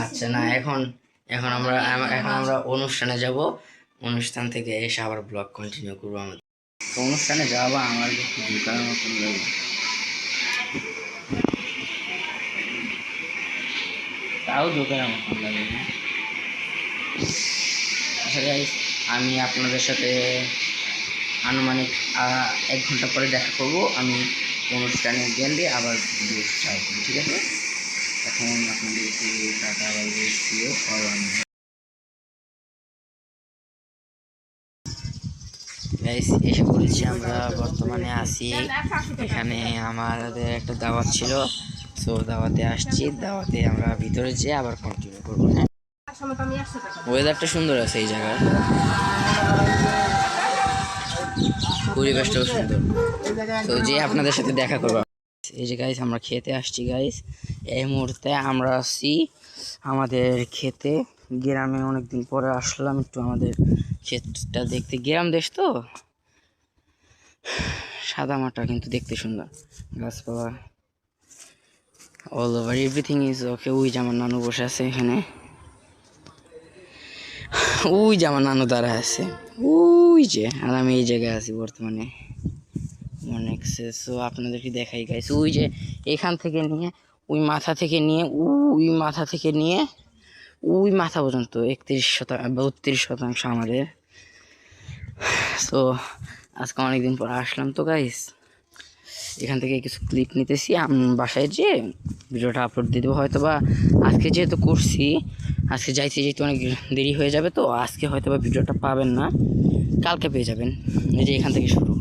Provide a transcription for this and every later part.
আচ্ছা না, এখন এখন আমরা অনুষ্ঠানে যাব। অনুষ্ঠান থেকে এসে আবার ব্লগ কন্টিনিউ করবো আমাদের। তো অনুষ্ঠানে যাওয়া আমার একটু দোকানের মতন লাগে, তাও দোকানের মতন লাগে। আচ্ছা গাইস, আমি আপনাদের সাথে আনুমানিক 1 ঘন্টা পরে দেখা করব। আমি অনুষ্ঠানে গেলে আবার ভিডিও স্টার্ট করব, ঠিক আছে? এখন আপনাদেরকে tata bye bye, see you all. Guys, এসে পড়েছি, আমরা বর্তমানে আছি এখানে। আমাদের একটা দাওয়াত ছিল, সো দাওয়াতে আসছি। দাওয়াতে আমরা ভিতরে যেয়ে আবার কন্টিনিউ করবো। হ্যাঁ, ওয়েদারটা সুন্দর আছে এই জায়গায়, পরিবেশটাও সুন্দর। তো যে আপনাদের সাথে দেখা করবো। এই যে গাইস, আমরা খেতে আসছি গাইস। এই মুহূর্তে আমরা আছি আমাদের খেতে। গ্রামে অনেকদিন পরে আসলাম একটু আমাদের ক্ষেতটা দেখতে। গ্রাম দেশ তো, সাদা মাটা কিন্তু দেখতে সুন্দর, গাছপালা all over, everything is okay. ওই যে আমার নানু বসে আছে এখানে, ওই যে আমার নানু দাঁড়া আছে, ওই যে। আর আমি এই জায়গায় আছি বর্তমানে অনেক। সো আপনাদেরকে দেখাই গাইছে, ওই যে এখান থেকে নিয়ে ওই মাথা থেকে নিয়ে ওই মাথা থেকে নিয়ে ওই মাথা পর্যন্ত 31% আমাদের। সো আজকে অনেকদিন পর আসলাম তো গাইস, এখান থেকে কিছু ক্লিপ নিতেছি। আমি বাসায় যেয়ে ভিডিওটা আপলোড দিয়ে দেবো হয়তো বা। আজকে যেহেতু করছি, আজকে যাইতে যেহেতু অনেক দেরি হয়ে যাবে, তো আজকে হয়তো বা ভিডিওটা পাবেন না, কালকে পেয়ে যাবেন। এই যে এখান থেকে শুরু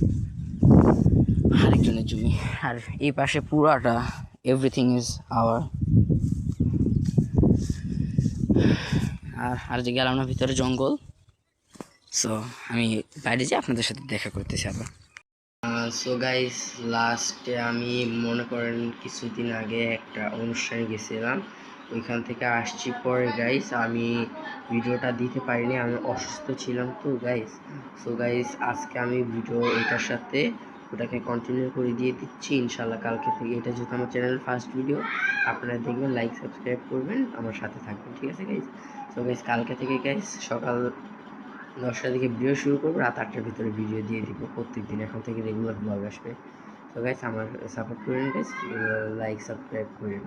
আরেকজনের জমি, আর এই পাশে পুরাটা এভরিথিং ইজ আওয়ার। আর যে গেলাম না ভিতরে জঙ্গল। সো আমি বাইরে যেয়ে আপনাদের সাথে দেখা করতেছি আবার। সো গাইস, লাস্টে আমি মনে করেন কিছুদিন আগে একটা অনুষ্ঠানে গেছিলাম, ওইখান থেকে আসছি পরে গাইস। আমি ভিডিওটা দিতে পারিনি, আমি অসুস্থ ছিলাম তো গাইস। সো গাইস, আজকে আমি ভিডিও এটার সাথে ওটাকে কন্টিনিউ করে দিয়ে দিচ্ছি ইনশাল্লাহ কালকে থেকে। এটা যেহেতু আমার চ্যানেলের ফার্স্ট ভিডিও, আপনারা দেখবেন, লাইক সাবস্ক্রাইব করবেন, আমার সাথে থাকবেন, ঠিক আছে গাইস? সো গাইস, কালকে থেকে গাইস সকাল 10টার দিকে ভিডিও শুরু করবো, রাত 8টার ভিতরে ভিডিও দিয়ে দিব প্রত্যেক দিন। এখন থেকে রেগুলার ব্লগ আসবে। তো গাইস, আমার সাপোর্ট করেন গাইস, লাইক সাবস্ক্রাইব করেন।